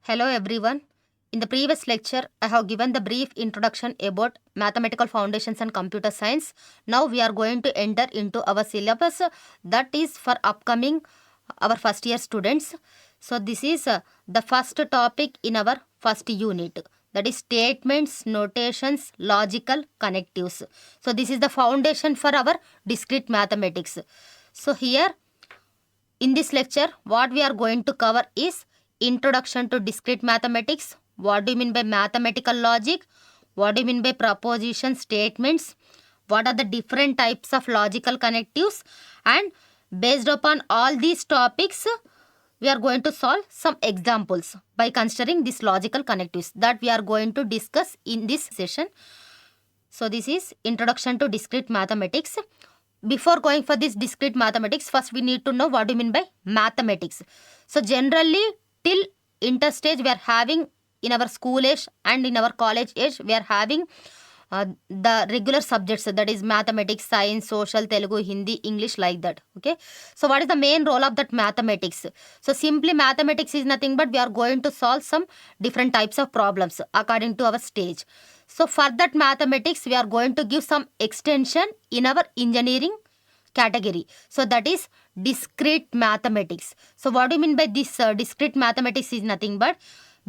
Hello everyone. In the previous lecture, I have given the brief introduction about mathematical foundations and computer science. Now we are going to enter into our syllabus that is for upcoming our first year students. So this is the first topic in our first unit, that is statements, notations, logical connectives. So this is the foundation for our discrete mathematics. So here in this lecture, what we are going to cover is introduction to discrete mathematics. What do you mean by mathematical logic? What do you mean by proposition statements? What are the different types of logical connectives? And based upon all these topics, we are going to solve some examples by considering these logical connectives that we are going to discuss in this session. So this is introduction to discrete mathematics. Before going for this discrete mathematics, first we need to know what do you mean by mathematics. So generally till interstage we are having in our school age and in our college age we are having the regular subjects, that is mathematics, science, social, Telugu, Hindi, English, like that. Okay. So what is the main role of that mathematics? So simply mathematics is nothing but we are going to solve some different types of problems according to our stage. So for that mathematics we are going to give some extension in our engineering category. So that is discrete mathematics. So what do you mean by this discrete mathematics is nothing but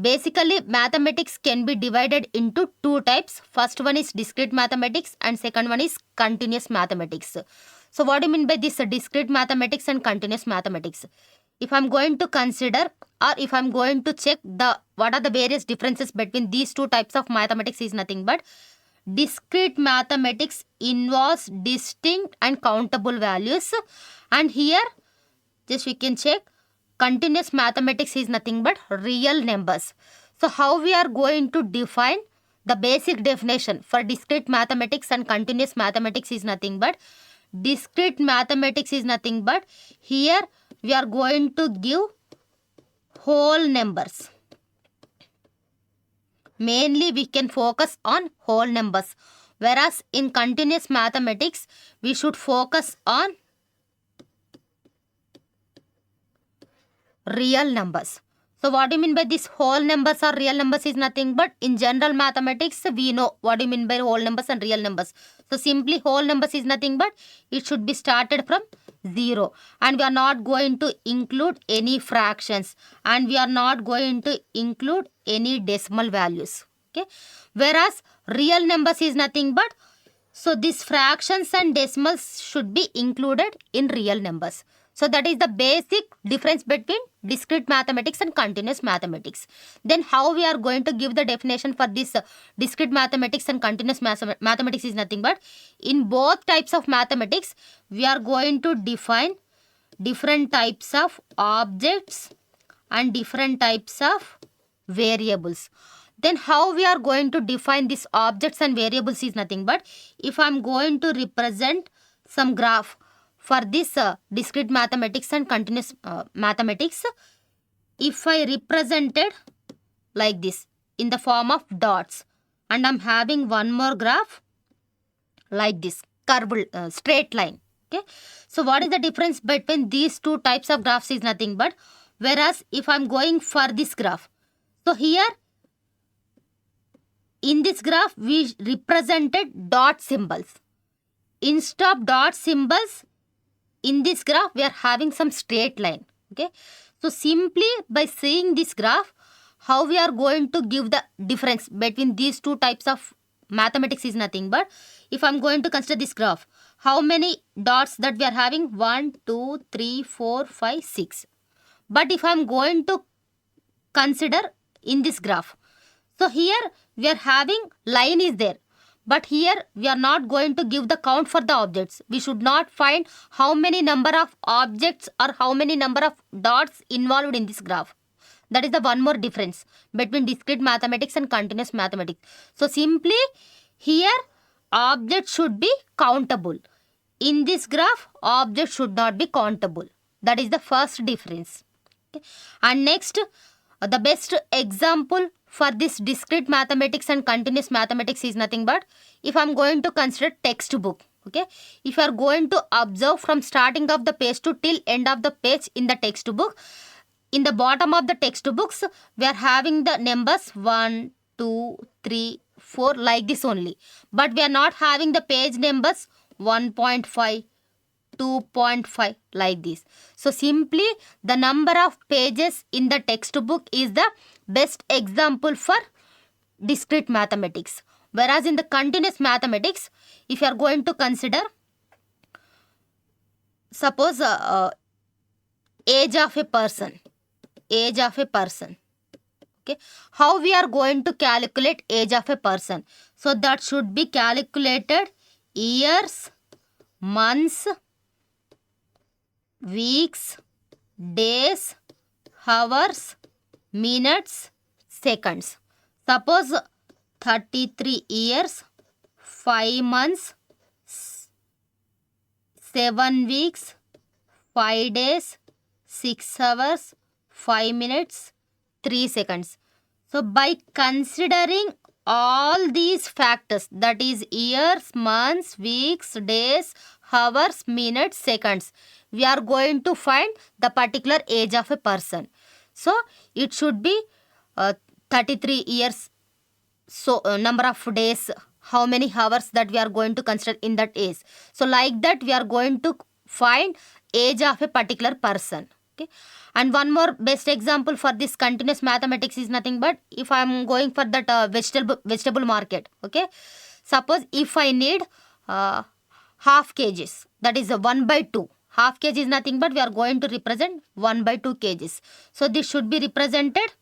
basically mathematics can be divided into two types. First one is discrete mathematics and second one is continuous mathematics. So what do you mean by this discrete mathematics and continuous mathematics? If I'm going to consider or if I'm going to check what are the various differences between these two types of mathematics is nothing but discrete mathematics involves distinct and countable values, and here just we can check continuous mathematics is nothing but real numbers. So how we are going to define the basic definition for discrete mathematics and continuous mathematics is nothing but discrete mathematics is nothing but here we are going to give whole numbers. Mainly we can focus on whole numbers, whereas in continuous mathematics we should focus on real numbers. So what do you mean by this whole numbers or real numbers is nothing but in general mathematics we know what do you mean by whole numbers and real numbers. So simply whole numbers is nothing but it should be started from 0 and we are not going to include any fractions and we are not going to include any decimal values. Okay, whereas real numbers is nothing but so these fractions and decimals should be included in real numbers. So that is the basic difference between discrete mathematics and continuous mathematics. Then how we are going to give the definition for this discrete mathematics and continuous mathematics is nothing but in both types of mathematics we are going to define different types of objects and different types of variables. Then how we are going to define these objects and variables is nothing but if I am going to represent some graph for this discrete mathematics and continuous mathematics, if I represented like this in the form of dots and I'm having one more graph like this curved straight line. Okay, so what is the difference between these two types of graphs is nothing but whereas if I'm going for this graph, so here in this graph we represented dot symbols. Instead of dot symbols in this graph we are having some straight line. Okay, so simply by seeing this graph how we are going to give the difference between these two types of mathematics is nothing but if I'm going to consider this graph, how many dots that we are having? 1, 2, 3, 4, 5, 6. But if I'm going to consider in this graph, so here we are having line is there. But here we are not going to give the count for the objects. We should not find how many number of objects or how many number of dots involved in this graph. That is the one more difference between discrete mathematics and continuous mathematics. So simply here objects should be countable. In this graph objects should not be countable. That is the first difference. Okay. And next the best example for this discrete mathematics and continuous mathematics is nothing but if I'm going to consider textbook. Okay, if you are going to observe from starting of the page to till end of the page in the textbook, in the bottom of the textbooks, we are having the numbers 1, 2, 3, 4 like this only. But we are not having the page numbers 1.5, 2.5 like this. So simply the number of pages in the textbook is the best example for discrete mathematics. Whereas in the continuous mathematics, if you are going to consider, suppose age of a person. Okay, how we are going to calculate age of a person? So that should be calculated years, months, weeks, days, hours, minutes, seconds. Suppose 33 years, 5 months, 7 weeks, 5 days, 6 hours, 5 minutes, 3 seconds. So by considering all these factors, that is years, months, weeks, days, hours, minutes, seconds, we are going to find the particular age of a person. So it should be 33 years. So number of days, how many hours that we are going to consider in that age. So like that we are going to find age of a particular person. Okay. And one more best example for this continuous mathematics is nothing but if I am going for that vegetable market. Okay. Suppose if I need half kgs, that is 1/2. Half kg is nothing but we are going to represent 1/2 kgs. So this should be represented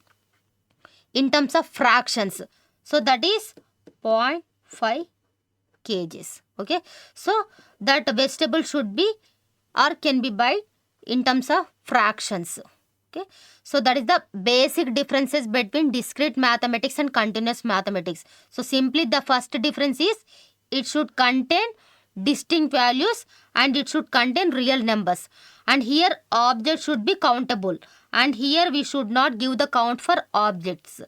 in terms of fractions. So that is 0.5 kgs. Okay. So that vegetable should be or can be by in terms of fractions. Okay. So that is the basic differences between discrete mathematics and continuous mathematics. So simply the first difference is it should contain distinct values and it should contain real numbers. And here objects should be countable. And here we should not give the count for objects.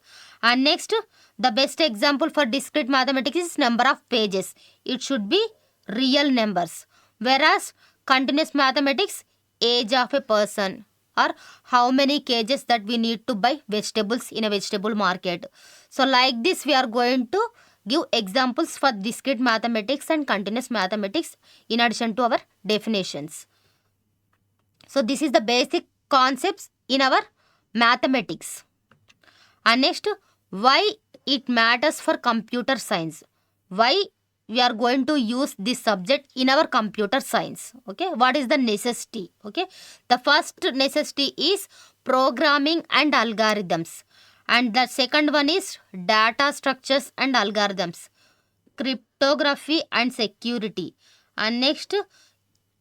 And next, the best example for discrete mathematics is number of pages. It should be real numbers. Whereas continuous mathematics, age of a person or how many kgs that we need to buy vegetables in a vegetable market. So like this we are going to give examples for discrete mathematics and continuous mathematics in addition to our definitions. So this is the basic concepts in our mathematics. And next, why it matters for computer science. Why we are going to use this subject in our computer science. Okay, what is the necessity? Okay, the first necessity is programming and algorithms, and the second one is data structures and algorithms, cryptography and security, and next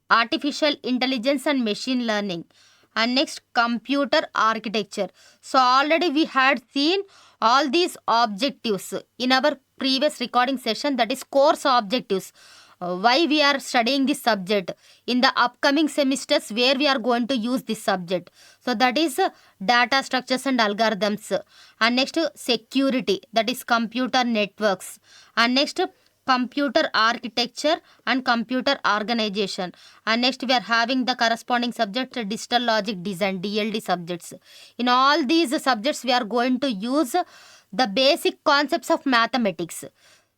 artificial intelligence and machine learning, and next computer architecture. So already we had seen all these objectives in our previous recording session, that is course objectives. Why we are studying this subject in the upcoming semesters, where we are going to use this subject. So that is data structures and algorithms, and next security, that is computer networks, and next computer architecture and computer organization, and next we are having the corresponding subject digital logic design, DLD subjects. In all these subjects we are going to use the basic concepts of mathematics.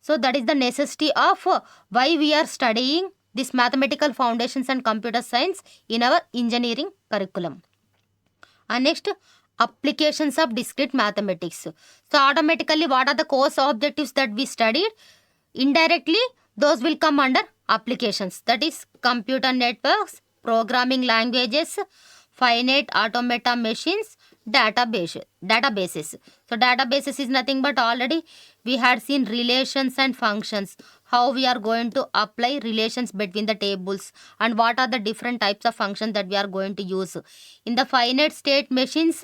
So that is the necessity of why we are studying this mathematical foundations and computer science in our engineering curriculum. And next, applications of discrete mathematics. So automatically what are the course objectives that we studied? Indirectly those will come under applications, that is computer networks, programming languages, finite automata machines, databases. So databases is nothing but already we had seen relations and functions, how we are going to apply relations between the tables and what are the different types of functions that we are going to use. In the finite state machines,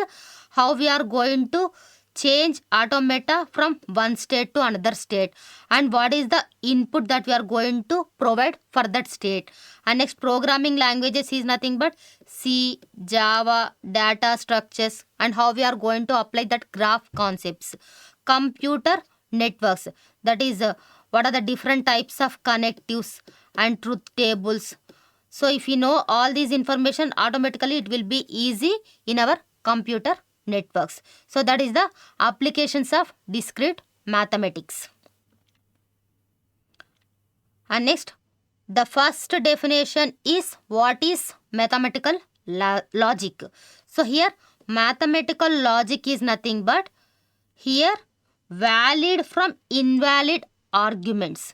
how we are going to change automata from one state to another state and what is the input that we are going to provide for that state. And next, programming languages is nothing but C, Java, data structures and how we are going to apply that graph concepts. Computer networks, that is what are the different types of connectives and truth tables. So if you know all these information, automatically it will be easy in our computer networks. So that is the applications of discrete mathematics. And next, the first definition is what is mathematical logic. So here mathematical logic is nothing but here valid from invalid arguments.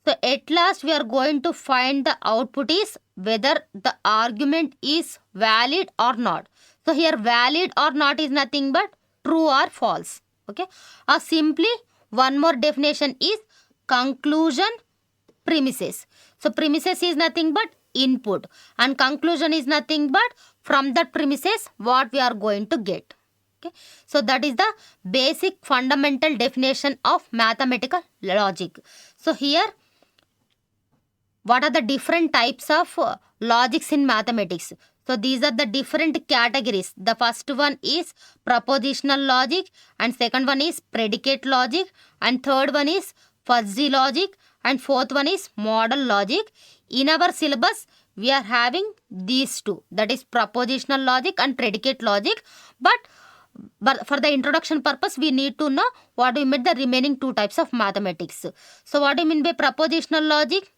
So at last we are going to find the output is whether the argument is valid or not. So here valid or not is nothing but true or false. Okay. Or simply one more definition is conclusion premises. So premises is nothing but input and conclusion is nothing but from that premises what we are going to get. Okay. So that is the basic fundamental definition of mathematical logic. So here what are the different types of logics in mathematics? So these are the different categories. The first one is propositional logic and second one is predicate logic and third one is fuzzy logic and fourth one is model logic. In our syllabus we are having these two, that is propositional logic and predicate logic, but for the introduction purpose we need to know what do you mean the remaining two types of mathematics. So what do you mean by propositional logic?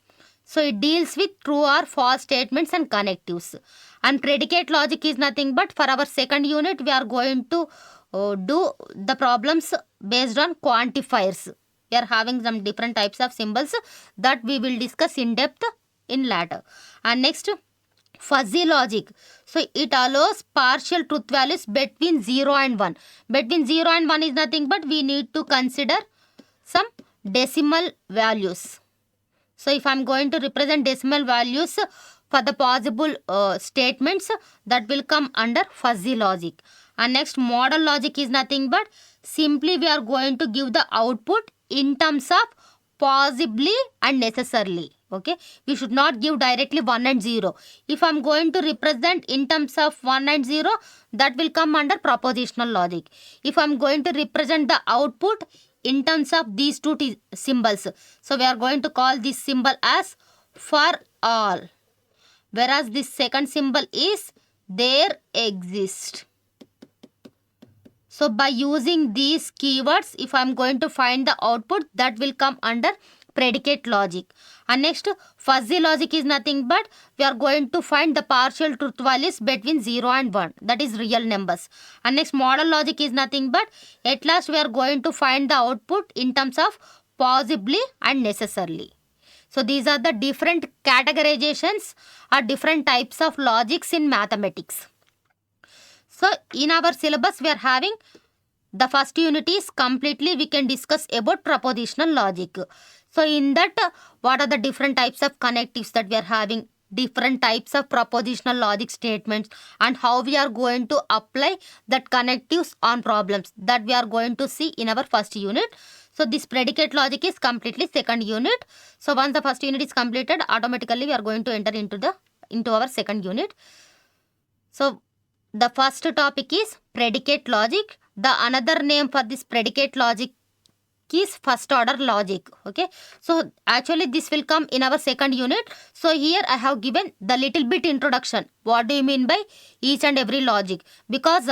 So it deals with true or false statements and connectives. And predicate logic is nothing but for our second unit we are going to do the problems based on quantifiers. We are having some different types of symbols that we will discuss in depth in later. And next, fuzzy logic. So it allows partial truth values between 0 and 1. Between 0 and 1 is nothing but we need to consider some decimal values. So if I am going to represent decimal values for the possible statements, that will come under fuzzy logic. And next, model logic is nothing but simply we are going to give the output in terms of possibly and necessarily. Okay, we should not give directly 1 and 0. If I am going to represent in terms of 1 and 0, that will come under propositional logic. If I am going to represent the output in terms of these two symbols, so we are going to call this symbol as for all, whereas this second symbol is there exist. So by using these keywords, if I am going to find the output, that will come under predicate logic. And next, fuzzy logic is nothing but we are going to find the partial truth values between 0 and 1, that is real numbers. And next, model logic is nothing but at last we are going to find the output in terms of possibly and necessarily. So these are the different categorizations or different types of logics in mathematics. So in our syllabus we are having the first unit is completely we can discuss about propositional logic. So in that what are the different types of connectives that we are having, different types of propositional logic statements and how we are going to apply that connectives on problems, that we are going to see in our first unit. So this predicate logic is completely second unit. So once the first unit is completed, automatically we are going to enter into our second unit. So the first topic is predicate logic. The another name for this predicate logic is first order logic. Okay, so actually this will come in our second unit. So here I have given the little bit introduction. What do you mean by each and every logic? Because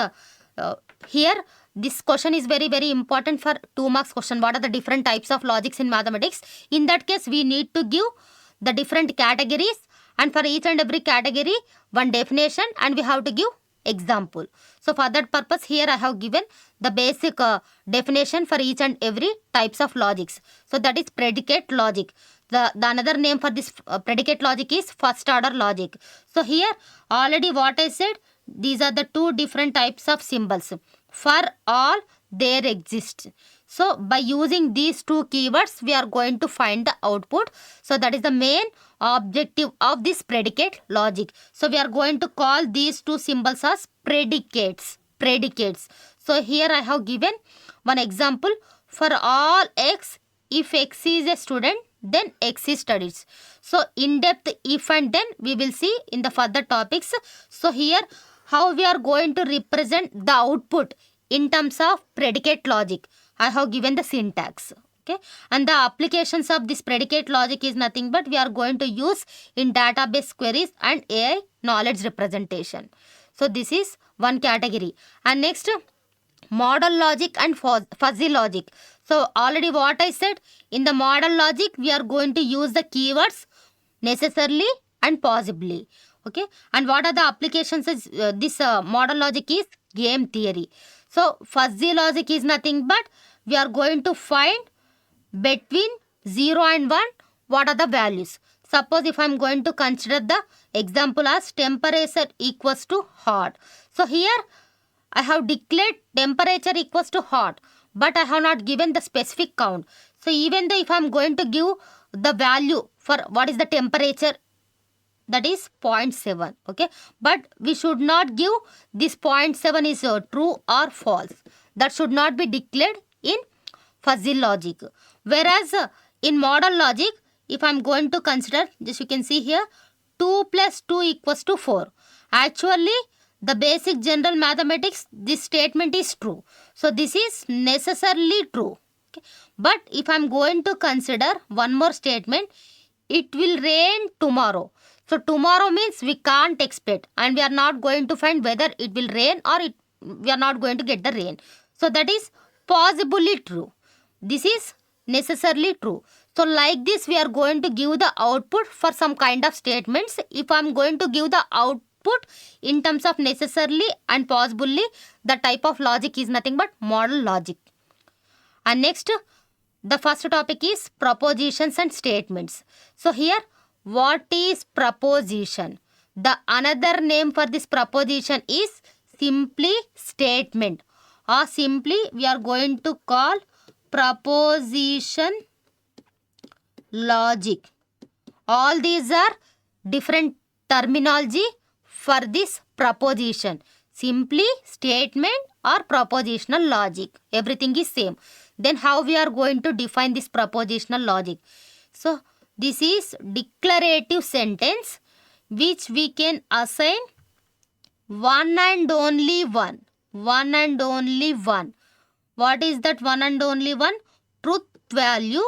here this question is very important for 2 marks question. What are the different types of logics in mathematics? In that case we need to give the different categories and for each and every category one definition and we have to give example. So for that purpose here I have given the basic definition for each and every types of logics. So that is predicate logic. The another name for this predicate logic is first order logic. So here already what I said, these are the 2 different types of symbols. For all there exists. So by using these 2 keywords we are going to find the output. So that is the main objective of this predicate logic. So we are going to call these 2 symbols as predicates. So here I have given one example. For all x, if x is a student, then x is studies. So in depth if and then we will see in the further topics. So here how we are going to represent the output in terms of predicate logic. I have given the syntax. Okay, and the applications of this predicate logic is nothing but we are going to use in database queries and AI knowledge representation. So this is one category. And next, model logic and fuzzy logic. So already what I said, in the model logic we are going to use the keywords necessarily and possibly. Okay, and what are the applications is this model logic is game theory. So fuzzy logic is nothing but we are going to find between 0 and 1 what are the values. Suppose if I am going to consider the example as temperature equals to hot. So here I have declared temperature equals to hot, but I have not given the specific count. So even though if I am going to give the value for what is the temperature, that is 0.7, okay, but we should not give this 0.7 is true or false. That should not be declared in fuzzy logic. Whereas in model logic, if I am going to consider, just you can see here, 2 plus 2 equals to 4. Actually, the basic general mathematics, this statement is true. So this is necessarily true. Okay. But if I am going to consider one more statement, it will rain tomorrow. So tomorrow means we can't expect, and we are not going to find whether it will rain or we are not going to get the rain. So that is possibly true. This is necessarily true. So like this we are going to give the output for some kind of statements. If I am going to give the output in terms of necessarily and possibly, the type of logic is nothing but model logic. And next, the first topic is propositions and statements. So here, what is proposition? The another name for this proposition is simply statement, or simply we are going to call proposition logic. All these are different terminology for this proposition. Simply statement or propositional logic. Everything is same. Then how we are going to define this propositional logic? So this is declarative sentence which we can assign one and only one. One and only one. What is that one and only one? Truth value,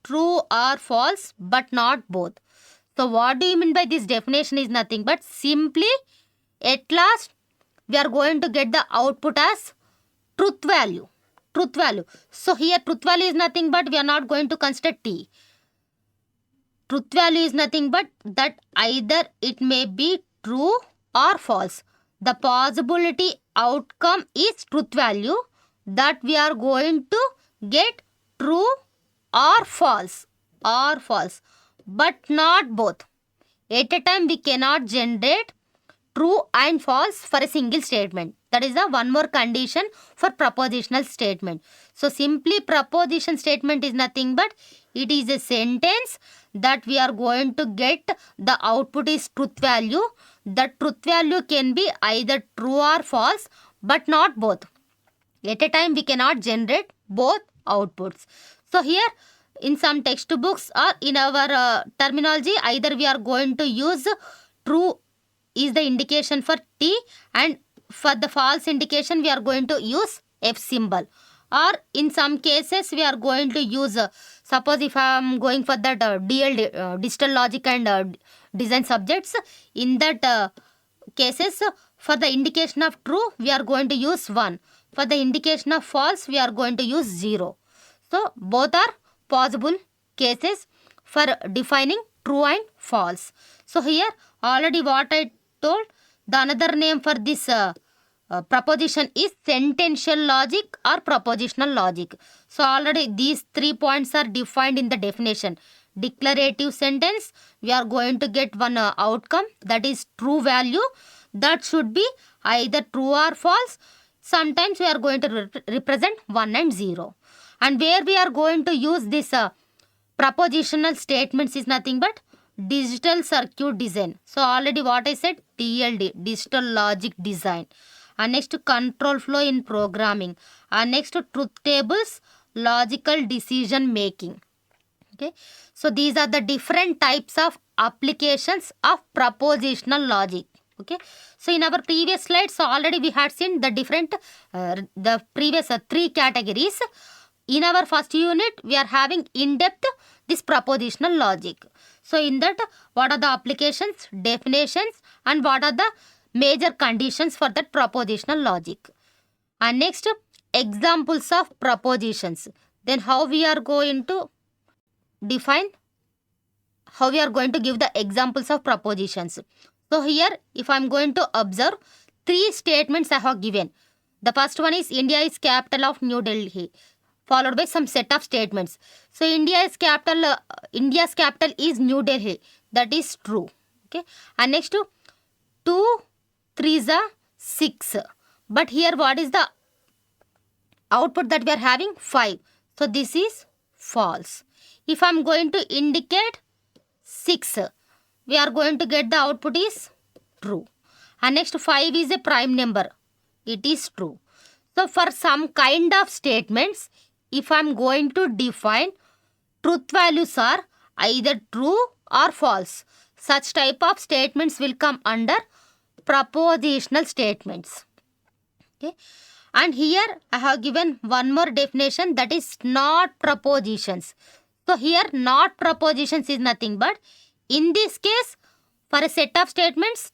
true or false, but not both. So what do you mean by this definition is nothing but simply at last we are going to get the output as truth value. Truth value. So here truth value is nothing but we are not going to consider T. Truth value is nothing but that either it may be true or false. The possibility outcome is truth value, that we are going to get true or false, but not both. At a time we cannot generate true and false for a single statement. That is the one more condition for propositional statement. So simply proposition statement is nothing but it is a sentence that we are going to get the output is truth value. The truth value can be either true or false, but not both. At a time we cannot generate both outputs. So here in some textbooks or in our terminology, either we are going to use true is the indication for T, and for the false indication we are going to use F symbol. Or in some cases we are going to use, suppose if I am going for that DL, digital logic and design subjects, in that cases for the indication of true we are going to use 1. For the indication of false we are going to use 0. So both are possible cases for defining true and false. So here already what I told, the another name for this proposition is sentential logic or propositional logic. So already these 3 points are defined in the definition. Declarative sentence, we are going to get one outcome, that is true value, that should be either true or false. Sometimes we are going to represent 1 and 0. And where we are going to use this propositional statements is nothing but digital circuit design. So already what I said, DLD, digital logic design. And next control flow in programming. And next truth tables, logical decision making. Okay. So these are the different types of applications of propositional logic. Okay. So in our previous slides, so already we had seen the different, the previous 3 categories. In our first unit, we are having in-depth this propositional logic. So in that, what are the applications, definitions, and what are the major conditions for that propositional logic. And next, examples of propositions. Then how we are going to define, how we are going to give the examples of propositions. So here, if I am going to observe, 3 statements I have given. The first one is India is capital of New Delhi, followed by some set of statements. So India's capital is New Delhi. That is true. Okay. And next, 2 3s are 6. But here what is the output that we are having? 5. So this is false. If I am going to indicate 6, we are going to get the output is true. And next, 5 is a prime number. It is true. So for some kind of statements, if I am going to define, truth values are either true or false. Such type of statements will come under propositional statements. Okay. And here I have given one more definition, that is not propositions. So here not propositions is nothing but, in this case, for a set of statements,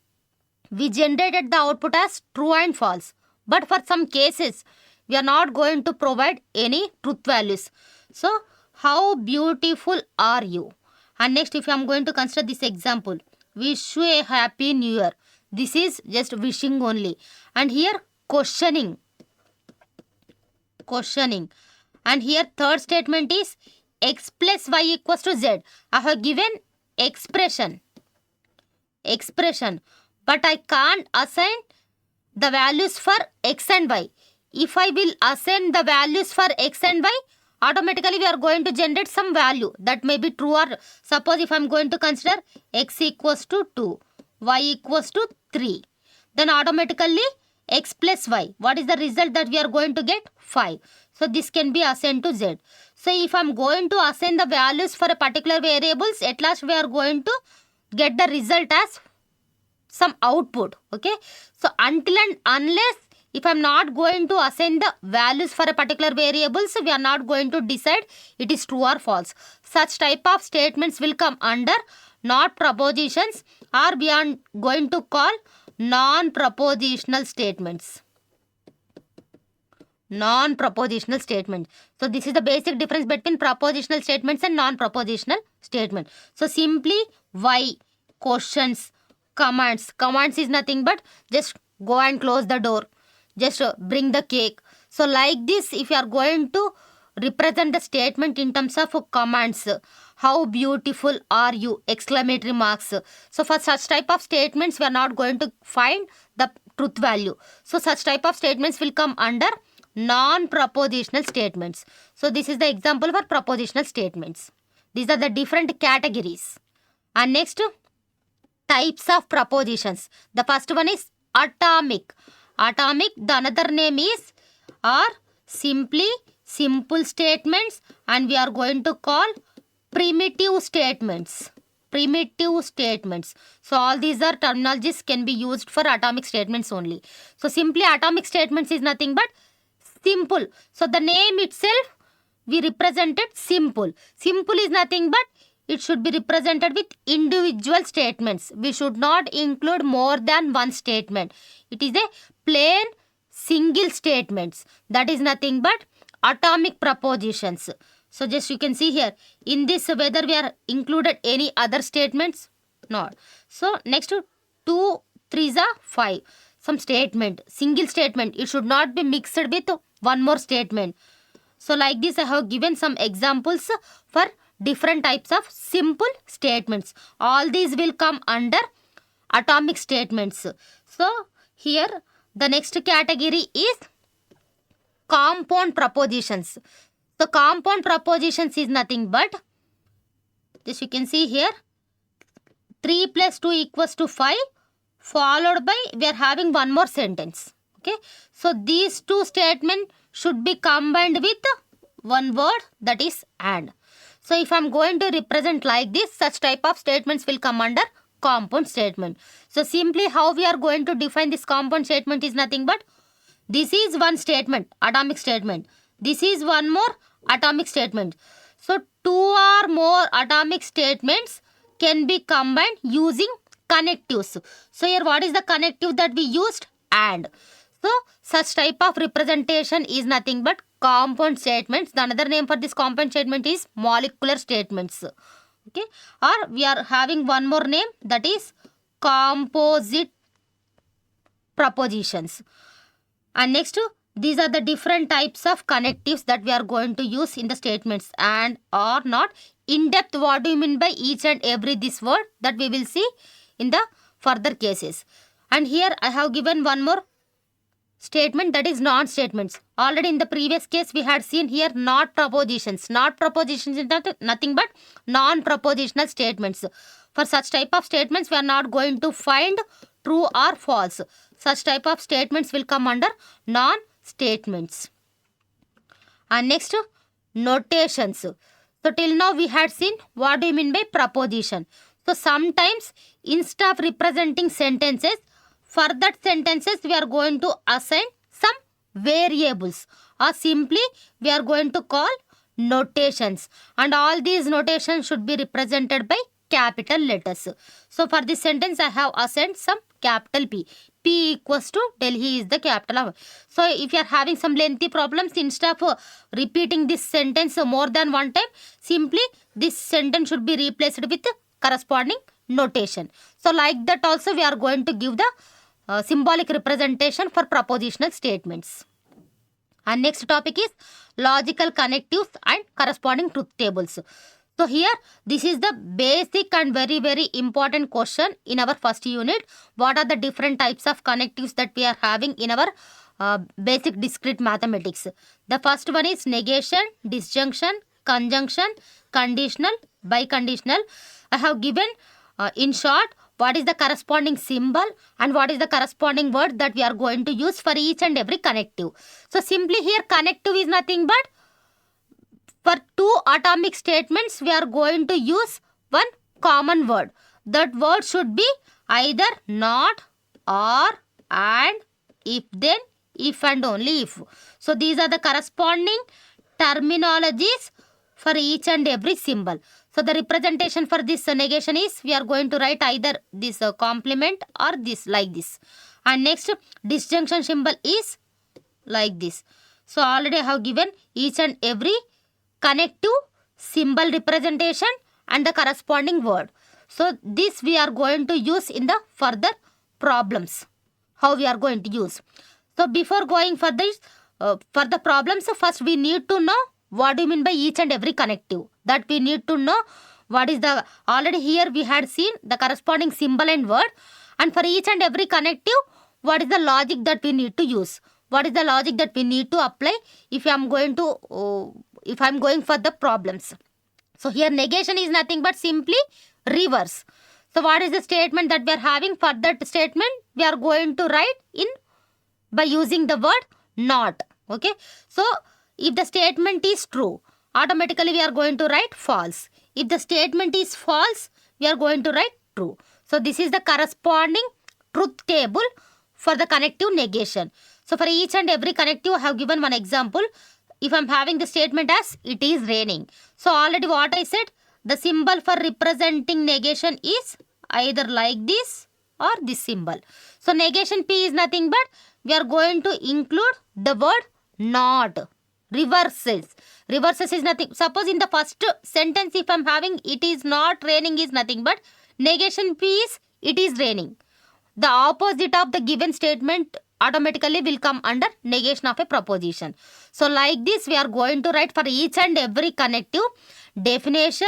we generated the output as true and false. But for some cases, we are not going to provide any truth values. So how beautiful are you? And next, if I am going to consider this example, wish you a happy new year. This is just wishing only. And here questioning. And here third statement is x plus y equals to z. I have given expression, but I can't assign the values for x and y. If I will assign the values for x and y, automatically we are going to generate some value that may be true, or suppose if I am going to consider x equals to 2, y equals to 3, then automatically x plus y, what is the result that we are going to get? 5. So this can be assigned to z. So if I am going to assign the values for a particular variables, at last we are going to get the result as some output. Okay. So until and unless if I am not going to assign the values for a particular variables, we are not going to decide it is true or false. Such type of statements will come under not propositions, or we are going to call non-propositional statements. Non-propositional statement. So this is the basic difference between propositional statements and non-propositional statement. So simply why, questions, commands. Commands is nothing but just go and close the door, just bring the cake. So like this, if you are going to represent the statement in terms of commands, how beautiful are you, exclamatory marks. So for such type of statements, we are not going to find the truth value. So such type of statements will come under non-propositional statements. So this is the example for propositional statements. These are the different categories. And next, types of propositions. The first one is atomic. Atomic, the another name is, or simply simple statements, and we are going to call primitive statements. Primitive statements. So all these are terminologies can be used for atomic statements only. So simply atomic statements is nothing but simple. So the name itself, we represented simple. Simple is nothing but it should be represented with individual statements. We should not include more than one statement. It is a plain single statements. That is nothing but atomic propositions. So just you can see here, in this whether we are included any other statements? Not. So next to 2 3s are 5. Some statement, single statement, it should not be mixed with one more statement. So like this I have given some examples for different types of simple statements. All these will come under atomic statements. So here the next category is compound propositions. So compound propositions is nothing but, this you can see here, 3 plus 2 equals to 5, followed by we are having one more sentence. Okay. So these two statements should be combined with one word, that is and. So if I am going to represent like this, such type of statements will come under compound statement. So simply how we are going to define this compound statement is nothing but, this is one statement, atomic statement. This is one more atomic statement. So 2 or more atomic statements can be combined using connectives. So here what is the connective that we used? And. So such type of representation is nothing but compound statements. The another name for this compound statement is molecular statements. Okay, or we are having one more name, that is composite propositions. And next, these are the different types of connectives that we are going to use in the statements and or not. In depth, what do you mean by each and every this word, that we will see in the further cases. And here I have given one more statement, that is non-statements. Already in the previous case we had seen here not propositions. Not propositions is nothing but non-propositional statements. For such type of statements we are not going to find true or false. Such type of statements will come under non-statements. And next, notations. So till now we had seen what do you mean by proposition. So sometimes instead of representing sentences, for that sentences we are going to assign some variables, or simply we are going to call notations, and all these notations should be represented by capital letters. So for this sentence I have assigned some capital P. P equals to Delhi is the capital of. So if you are having some lengthy problems, instead of repeating this sentence more than one time, simply this sentence should be replaced with corresponding notation. So like that also we are going to give the symbolic representation for propositional statements. And next topic is logical connectives and corresponding truth tables. So here this is the basic and very important question in our first unit. What are the different types of connectives that we are having in our basic discrete mathematics? The first one is negation, disjunction, conjunction, conditional, biconditional. I have given in short what is the corresponding symbol and what is the corresponding word that we are going to use for each and every connective. So simply here connective is nothing but for two atomic statements we are going to use one common word. That word should be either not, or, and, if then, if and only if. So these are the corresponding terminologies for each and every symbol. So the representation for this negation is we are going to write either this complement or this like this. And next disjunction symbol is like this. So already I have given each and every connective symbol representation and the corresponding word. So this we are going to use in the further problems. How we are going to use. So before going for this for the problems, first we need to know what do you mean by each and every connective. That we need to know what is the, already here we had seen the corresponding symbol and word, and for each and every connective what is the logic that we need to use. What is the logic that we need to apply if I am going to if I am going for the problems. So here negation is nothing but simply reverse. So what is the statement that we are having? For that statement we are going to write in by using the word not. Okay. So if the statement is true, automatically we are going to write false. If the statement is false, we are going to write true. So this is the corresponding truth table for the connective negation. So for each and every connective I have given one example. If I am having the statement as it is raining. So already what I said, the symbol for representing negation is either like this or this symbol. So negation P is nothing but we are going to include the word not. Reverses. Reverses is nothing. Suppose in the first sentence if I am having it is not raining is nothing but negation P is it is raining. The opposite of the given statement automatically will come under negation of a proposition. So like this we are going to write for each and every connective definition,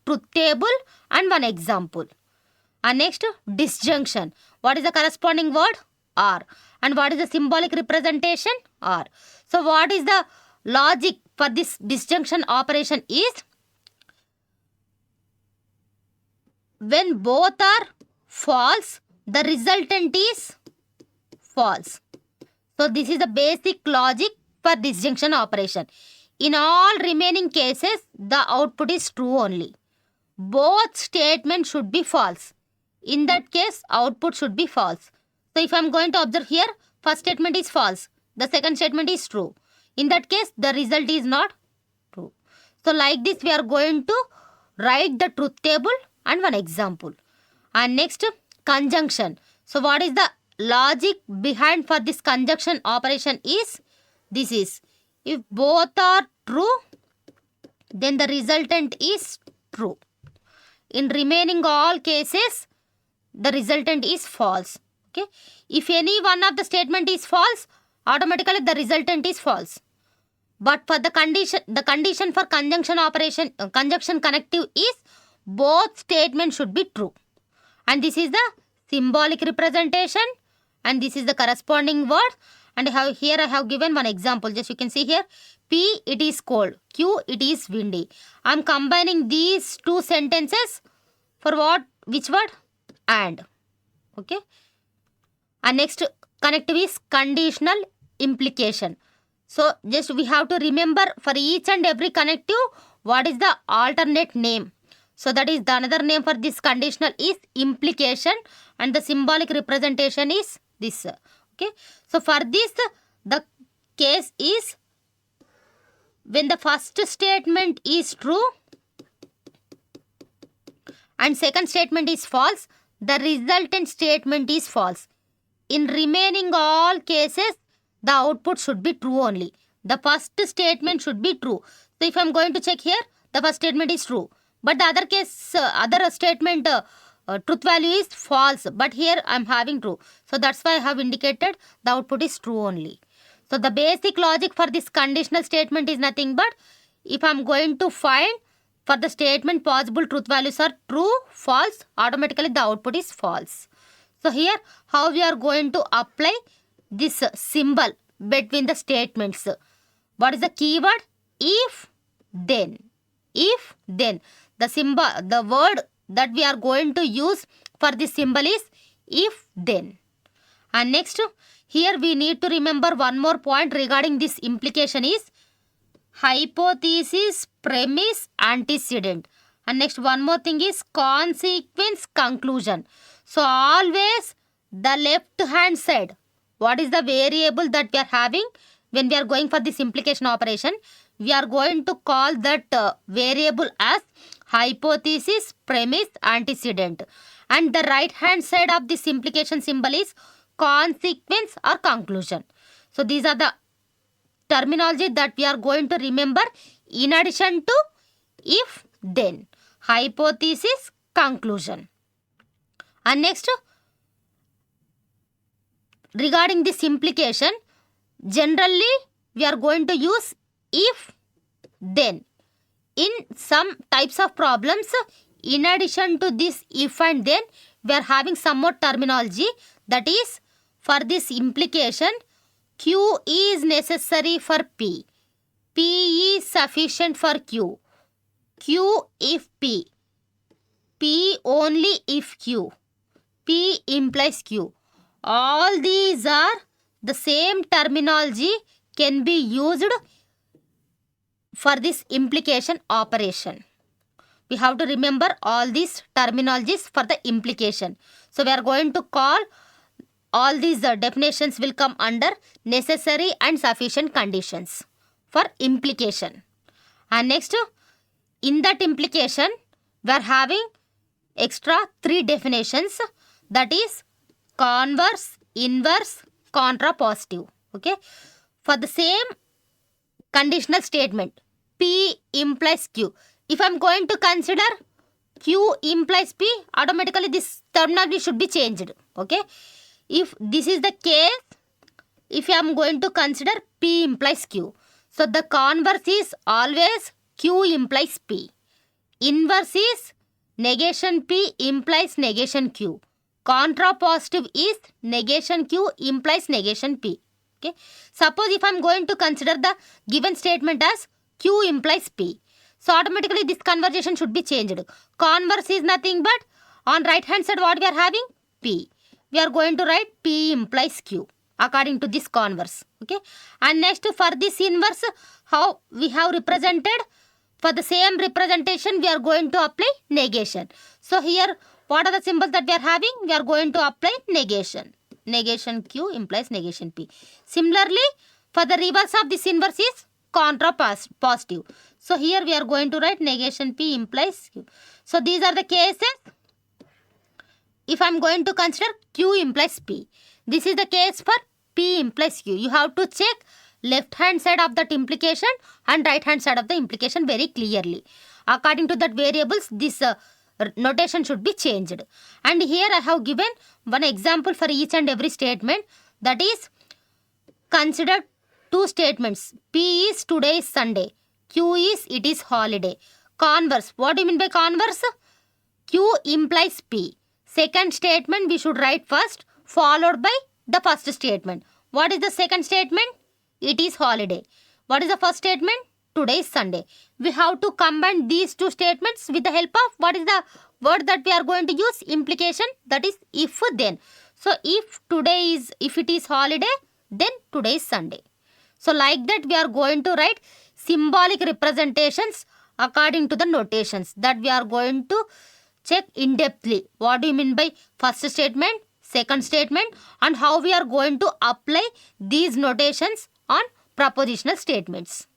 truth table and one example. And next disjunction. What is the corresponding word? Or. And what is the symbolic representation? Or. So what is the logic for this disjunction operation is when both are false, the resultant is false. So this is the basic logic for disjunction operation. In all remaining cases, the output is true only. Both statements should be false. In that case, output should be false. So if I am going to observe here, first statement is false. The second statement is true. In that case, the result is not true. So like this, we are going to write the truth table and one example. And next, conjunction. So what is the logic behind for this conjunction operation is, this is, if both are true, then the resultant is true. In remaining all cases, the resultant is false. Okay. If any one of the statement is false, automatically the resultant is false. But for the condition for conjunction operation, conjunction connective is both statements should be true. And this is the symbolic representation, and this is the corresponding word. And here I have given one example. Just you can see here, P, it is cold. Q, it is windy. I am combining these two sentences for what? Which word? And. Okay. And next connective is conditional implication. So just we have to remember for each and every connective what is the alternate name. So that is the another name for this conditional is implication, and the symbolic representation is this. Okay. So for this, the case is when the first statement is true and second statement is false, the resultant statement is false. In remaining all cases, the output should be true only. The first statement should be true. So if I am going to check here, the first statement is true. But the other case, other statement, truth value is false. But here I am having true. So that's why I have indicated the output is true only. So the basic logic for this conditional statement is nothing but, if I am going to find for the statement possible truth values are true, false, automatically the output is false. So here how we are going to apply this symbol between the statements. What is the keyword? If, then. If, then. The symbol, the word that we are going to use for this symbol is if, then. And next, here we need to remember one more point regarding this implication is hypothesis, premise, antecedent. And next one more thing is consequence, conclusion. So always the left hand side, what is the variable that we are having when we are going for this implication operation? We are going to call that variable as hypothesis, premise, antecedent. And the right hand side of this implication symbol is consequence or conclusion. So these are the terminology that we are going to remember in addition to if, then. Hypothesis, conclusion. And next, regarding this implication, generally we are going to use if, then. In some types of problems, in addition to this if and then, we are having some more terminology. That is, for this implication, Q is necessary for P. P is sufficient for Q. Q if P. P only if Q. P implies Q. All these are the same terminology can be used for this implication operation. We have to remember all these terminologies for the implication. So we are going to call all these definitions will come under necessary and sufficient conditions for implication. And next, in that implication, we are having extra 3 definitions, that is converse, inverse, contrapositive. Okay. For the same conditional statement, P implies Q. If I am going to consider Q implies P, automatically this terminology should be changed. Okay. If this is the case, if I am going to consider P implies Q, so the converse is always Q implies P. Inverse is negation P implies negation Q. Contrapositive is negation Q implies negation P. Okay. Suppose if I am going to consider the given statement as Q implies P, so automatically this conversation should be changed. Converse is nothing but on right hand side what we are having? P. We are going to write P implies Q according to this converse. Okay. And next, for this inverse, how we have represented, for the same representation we are going to apply negation. So here what are the symbols that we are having? We are going to apply negation. Negation Q implies negation P. Similarly, for the reverse of this inverse is contrapositive. So here we are going to write negation P implies Q. So these are the cases if I'm going to consider Q implies P, this is the case for P implies Q. You have to check left hand side of that implication and right hand side of the implication very clearly. According to that variables, this notation should be changed. And here I have given one example for each and every statement. That is, consider two statements. P is today is Sunday. Q is it is holiday. Converse. What do you mean by converse? Q implies P. Second statement we should write first, followed by the first statement. What is the second statement? It is holiday. What is the first statement? Today is Sunday. We have to combine these two statements with the help of what is the word that we are going to use? Implication. That is if then. So if it is holiday, then today is Sunday. So like that we are going to write symbolic representations according to the notations that we are going to check in depthly. What do you mean by first statement, second statement, and how we are going to apply these notations on propositional statements.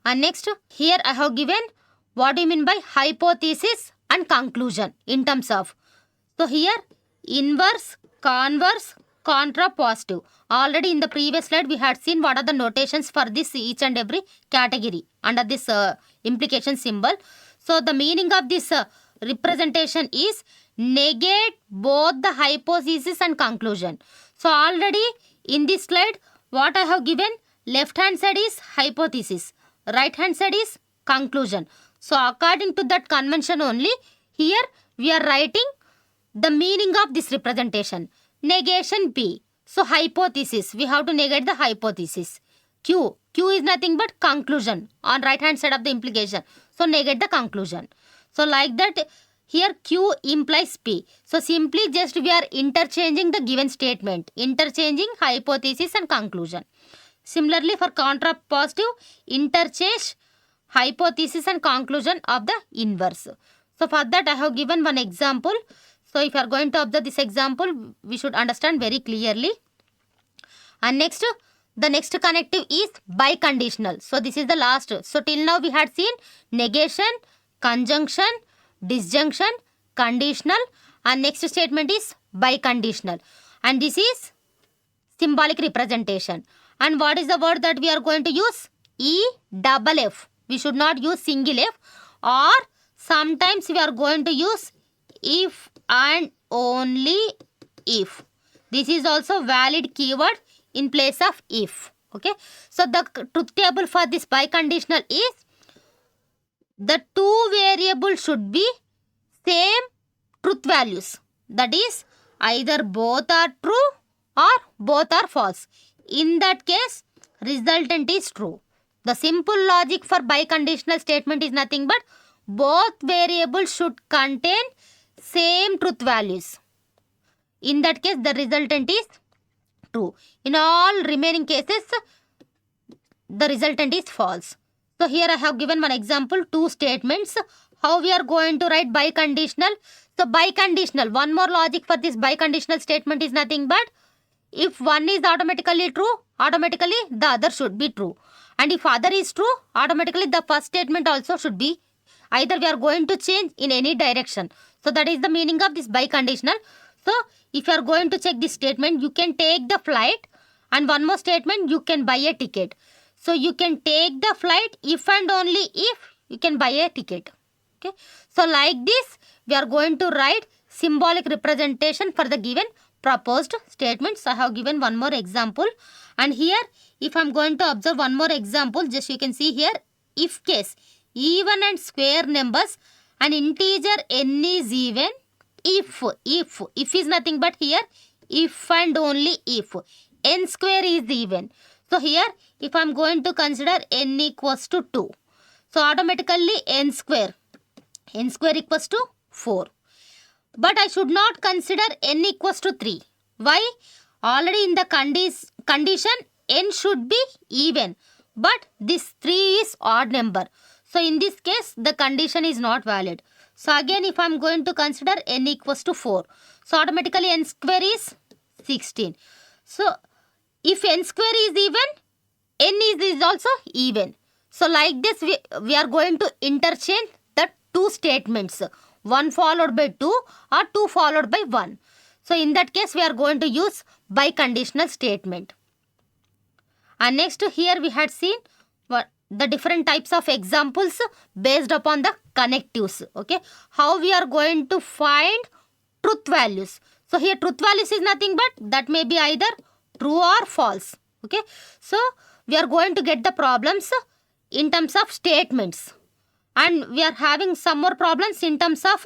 And next, here I have given what do you mean by hypothesis and conclusion in terms of. So here inverse, converse, contrapositive. Already in the previous slide we had seen what are the notations for this each and every category under this implication symbol. So the meaning of this representation is negate both the hypothesis and conclusion. So already in this slide what I have given, left hand side is hypothesis, right hand side is conclusion. So according to that convention only, here we are writing the meaning of this representation. Negation P. So hypothesis, we have to negate the hypothesis. Q is nothing but conclusion on right hand side of the implication. So negate the conclusion. So like that here Q implies P. So simply just we are interchanging the given statement. Interchanging hypothesis and conclusion. Similarly for contrapositive, interchange hypothesis and conclusion of the inverse. So for that I have given one example. So if you are going to observe this example, we should understand very clearly. And next, the next connective is biconditional. So this is the last. So till now we had seen negation, conjunction, disjunction, conditional, and next statement is biconditional. And this is symbolic representation. And what is the word that we are going to use? EFF. We should not use single F, or sometimes we are going to use if and only if. This is also valid keyword in place of if. Okay. So the truth table for this biconditional is the two variables should be same truth values. That is either both are true or both are false. In that case, resultant is true. The simple logic for biconditional statement is nothing but both variables should contain same truth values. In that case, the resultant is true. In all remaining cases, the resultant is false. So here I have given one example, two statements. How we are going to write biconditional? So biconditional, one more logic for this biconditional statement is nothing but if one is automatically true, automatically the other should be true. And if other is true, automatically the first statement also should be. Either we are going to change in any direction. So that is the meaning of this biconditional. So if you are going to check this statement, you can take the flight, and one more statement, you can buy a ticket. So you can take the flight if and only if you can buy a ticket. Okay. So like this, we are going to write symbolic representation for the given proposed statements. I have given one more example. And here, if I am going to observe one more example, just you can see here, if case, even and square numbers, an integer n is even if is nothing but here if and only if n square is even. So here if I am going to consider n equals to 2, so automatically n square equals to 4. But I should not consider n equals to 3. Why? Already in the condition n should be even, but this 3 is odd number. So in this case the condition is not valid. So again if I am going to consider n equals to 4, so automatically n square is 16. So if n square is even, n is also even. So like this we are going to interchange the two statements. 1 followed by 2 or 2 followed by 1. So in that case, we are going to use biconditional statement. And next here we had seen what the different types of examples based upon the connectives. Okay, how we are going to find truth values. So here truth values is nothing but that may be either true or false. Okay, so we are going to get the problems in terms of statements, and we are having some more problems in terms of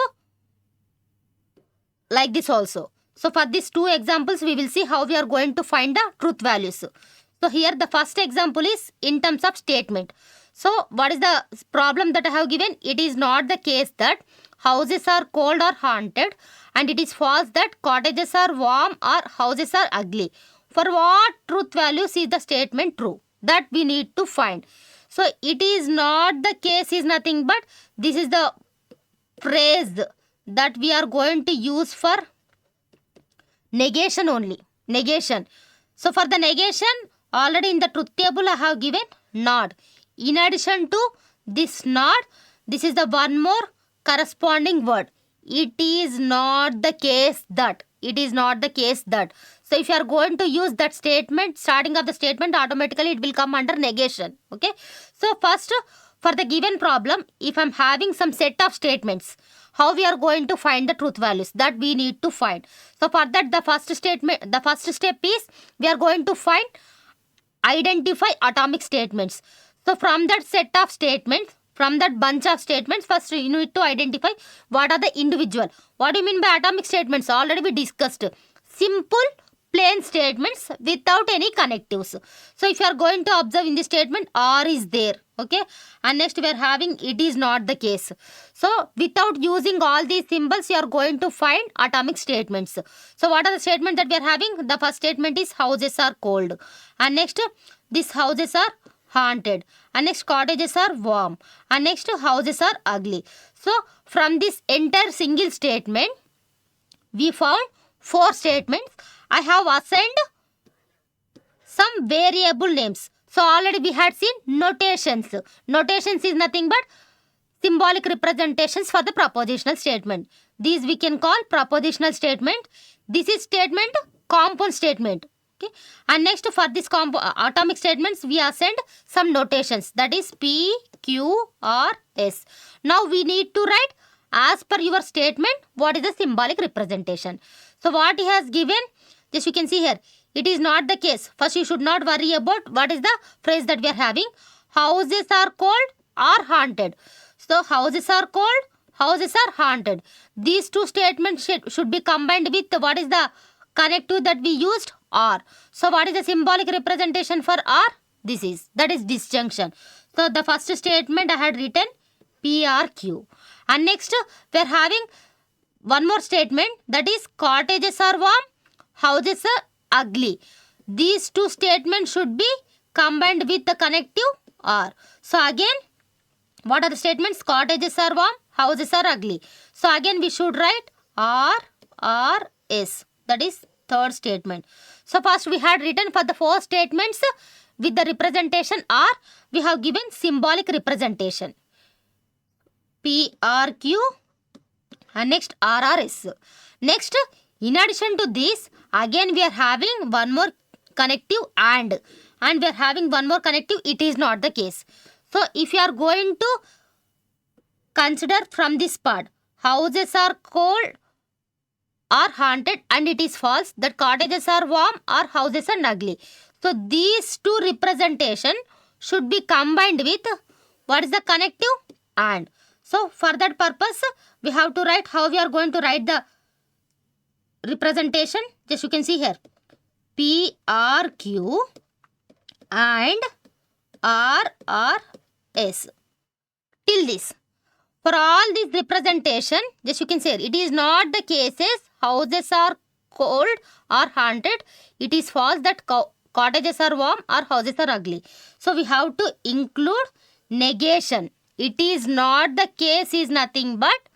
like this also. So for these two examples, we will see how we are going to find the truth values. So here the first example is in terms of statement. So what is the problem that I have given? It is not the case that houses are cold or haunted, and it is false that cottages are warm or houses are ugly. For what truth values is the statement true? That we need to find. So it is not the case is nothing but this is the phrase that we are going to use for negation only. Negation. So for the negation, already in the truth table I have given not. In addition to this not, this is the one more corresponding word. It is not the case that. It is not the case that. So if you are going to use that statement, starting of the statement, automatically it will come under negation. Okay. So first, for the given problem, if I am having some set of statements, how we are going to find the truth values, that we need to find. So for that, the first step is we are going to find identify atomic statements. So from that set of statements, from that bunch of statements, first you need to identify what are the individual. What do you mean by atomic statements? Already we discussed. Simple plain statements without any connectives. So if you are going to observe in this statement, or is there. Okay. And next we are having it is not the case. So without using all these symbols, you are going to find atomic statements. So what are the statements that we are having? The first statement is houses are cold. And next, these houses are haunted. And next, cottages are warm. And next, houses are ugly. So from this entire single statement, we found 4 statements. I have assigned some variable names. So already we had seen notations. Notations is nothing but symbolic representations for the propositional statement. These we can call propositional statement. This is statement, compound statement. Okay. And next, for this atomic statements, we assigned some notations, that is P, Q, R, S. Now we need to write as per your statement what is the symbolic representation. So what he has given, just you can see here, it is not the case. First you should not worry about what is the phrase that we are having. Houses are cold or haunted. So houses are cold, houses are haunted. These two statements should be combined with what is the connective that we used? R. So what is the symbolic representation for R? That is disjunction. So the first statement I had written PRQ. And next we are having one more statement, that is cottages are warm, houses are ugly. These two statements should be combined with the connective R. So again, what are the statements? Cottages are warm, houses are ugly. So again we should write R, R, S. That is third statement. So first we had written for the 4 statements with the representation R, we have given symbolic representation. PRQ and next RRS. Next, in addition to this, again we are having one more connective and we are having one more connective, it is not the case. So if you are going to consider from this part, houses are cold or haunted, and it is false that cottages are warm or houses are ugly. So these two representation should be combined with what is the connective and. So for that purpose, we have to write how we are going to write the representation. Just you can see here, PRQ and RRS. Till this. For all this representation, just you can say it is not the cases houses are cold or haunted. It is false that cottages are warm or houses are ugly. So we have to include negation. It is not the case is nothing but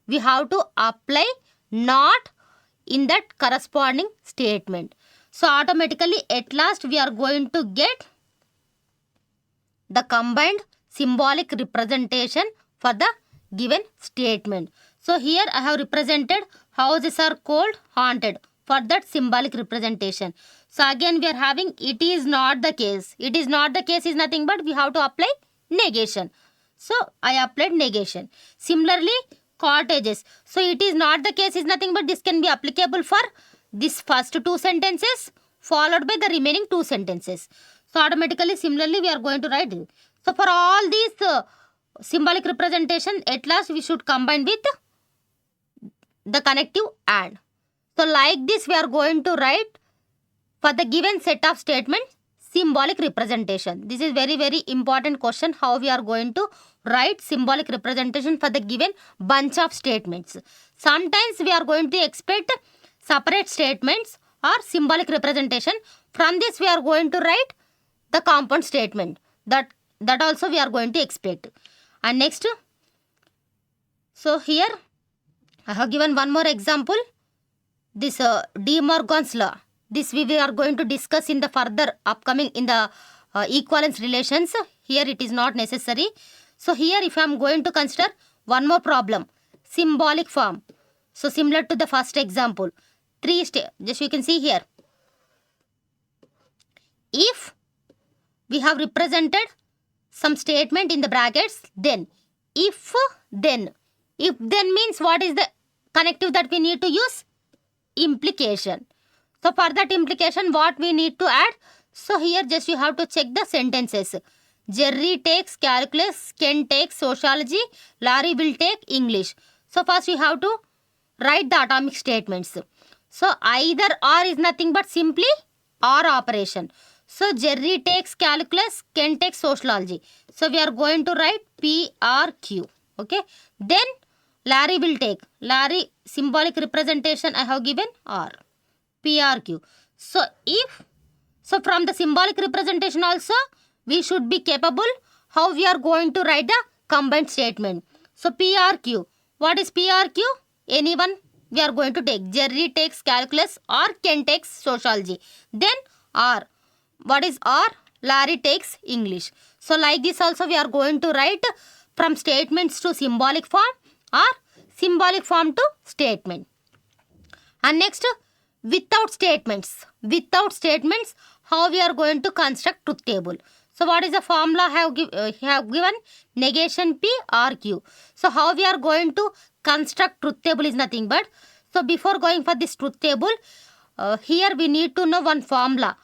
we have to apply not in that corresponding statement. So automatically at last we are going to get the combined symbolic representation for the given statement. So here I have represented houses are cold, haunted for that symbolic representation. So again we are having it is not the case. It is not the case is nothing but we have to apply negation. So I applied negation. Similarly, cottages. So it is not the case is nothing but this can be applicable for this first two sentences followed by the remaining two sentences. So automatically similarly we are going to write it. So for all these symbolic representation, at last we should combine with the connective and. So like this we are going to write for the given set of statements symbolic representation. This is very important question, how we are going to write symbolic representation for the given bunch of statements. Sometimes we are going to expect separate statements or symbolic representation. From this we are going to write the compound statement. That also we are going to expect. And next, so here I have given one more example. This De Morgan's law. This we are going to discuss in the further upcoming in the equivalence relations. Here it is not necessary. So here if I am going to consider one more problem, symbolic form. So similar to the first example, just you can see here. If we have represented some statement in the brackets, then. If then means what is the connective that we need to use? Implication. So for that implication what we need to add? So here just you have to check the sentences. Jerry takes calculus, Ken takes sociology, Larry will take English. So first you have to write the atomic statements. So either or is nothing but simply or operation. So Jerry takes calculus, Ken takes sociology. So we are going to write PRQ. Okay. Then Larry will take. Larry symbolic representation I have given R. PRQ. So from the symbolic representation also we should be capable how we are going to write the combined statement. So PRQ. What is PRQ? Anyone we are going to take. Jerry takes calculus or Ken takes sociology. Then R. What is R? Larry takes English. So like this also we are going to write from statements to symbolic form or symbolic form to statement. And next, without statements. Without statements, how we are going to construct truth table. So what is the formula I have given? Negation P R Q. So how we are going to construct truth table is nothing but. So before going for this truth table, here we need to know one formula.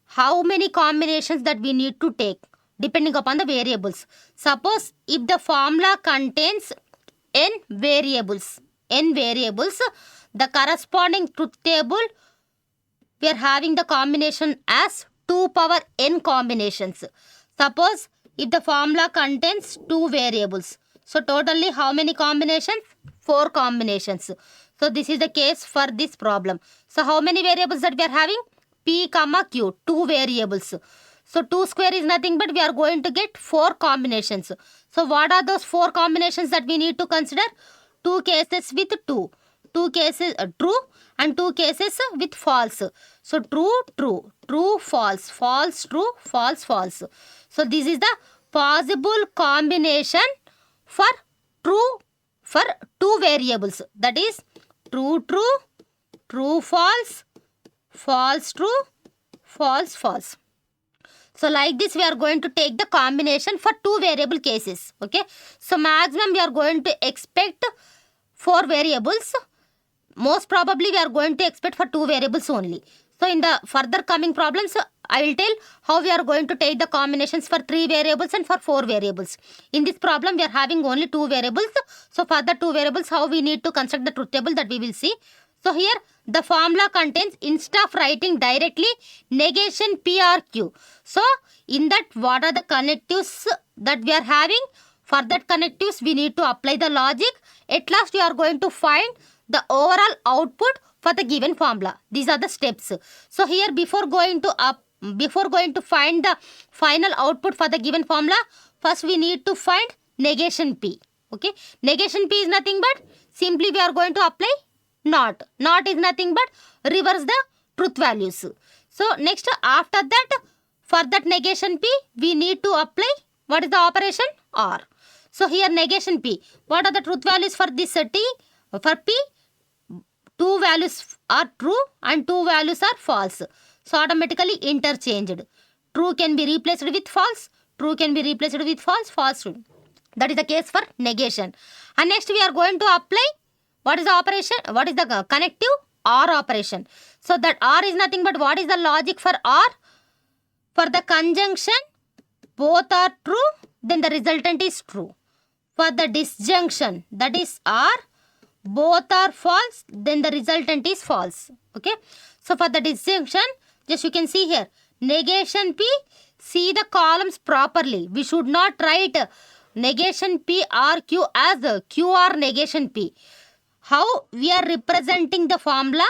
How many combinations that we need to take depending upon the variables. Suppose if the formula contains n variables, the corresponding truth table we are having the combination as 2 power n combinations. Suppose if the formula contains 2 variables. So totally how many combinations? 4 combinations. So this is the case for this problem. So how many variables that we are having? P comma Q, 2 variables. So 2 square is nothing but we are going to get 4 combinations. So what are those 4 combinations that we need to consider? 2 cases with 2. 2 cases true and 2 cases with false. So true, true, true, false, false, true, false, false. So this is the possible combination for 2 variables. That is true, true, true, false, false, true, false, false. So like this we are going to take the combination for 2 variable cases. Okay. So maximum we are going to expect 4 variables. Most probably we are going to expect for 2 variables only. So in the further coming problems, I will tell how we are going to take the combinations for 3 variables and for 4 variables. In this problem we are having only 2 variables. So for the 2 variables how we need to construct the truth table that we will see. So here the formula contains, instead of writing directly negation PRQ. So in that what are the connectives that we are having? For that connectives we need to apply the logic. At last we are going to find the overall output for the given formula. These are the steps. So here before going to find the final output for the given formula, first we need to find negation P. Okay. Negation P is nothing but simply we are going to apply not. Not is nothing but reverse the truth values. So next after that, for that negation P, we need to apply what is the operation? OR. So here negation P. What are the truth values for this T? For P, 2 values are true and 2 values are false. So automatically interchanged. True can be replaced with false. True can be replaced with false. False. That is the case for negation. And next we are going to apply what is the operation? What is the connective OR operation? So that OR is nothing but what is the logic for OR? For the conjunction, both are true, then the resultant is true. For the disjunction, that is OR, both are false, then the resultant is false. Okay. So for the disjunction, just you can see here, negation P, see the columns properly. We should not write negation P or Q as Q or negation P. How we are representing the formula,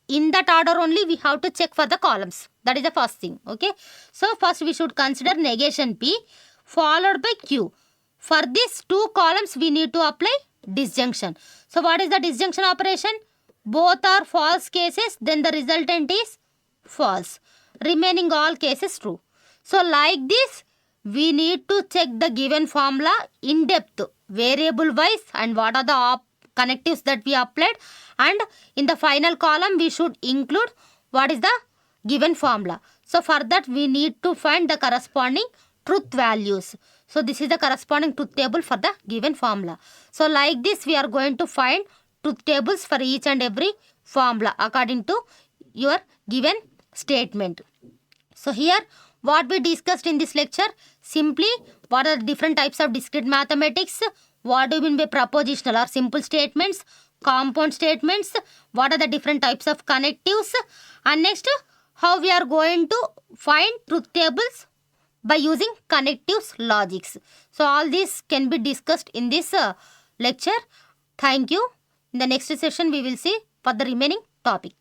in that order only we have to check for the columns. That is the first thing. Okay. So first we should consider negation P followed by Q. For these two columns we need to apply disjunction. So what is the disjunction operation? Both are false cases, then the resultant is false. Remaining all cases true. So like this, we need to check the given formula in depth, variable wise, and what are the connectives that we applied, and in the final column we should include what is the given formula. So for that we need to find the corresponding truth values. So this is the corresponding truth table for the given formula. So like this we are going to find truth tables for each and every formula according to your given statement. So here what we discussed in this lecture, simply what are the different types of discrete mathematics, what do you mean by propositional or simple statements, compound statements, what are the different types of connectives, and next how we are going to find truth tables by using connectives logics. So all this can be discussed in this lecture. Thank you. In the next session we will see for the remaining topic.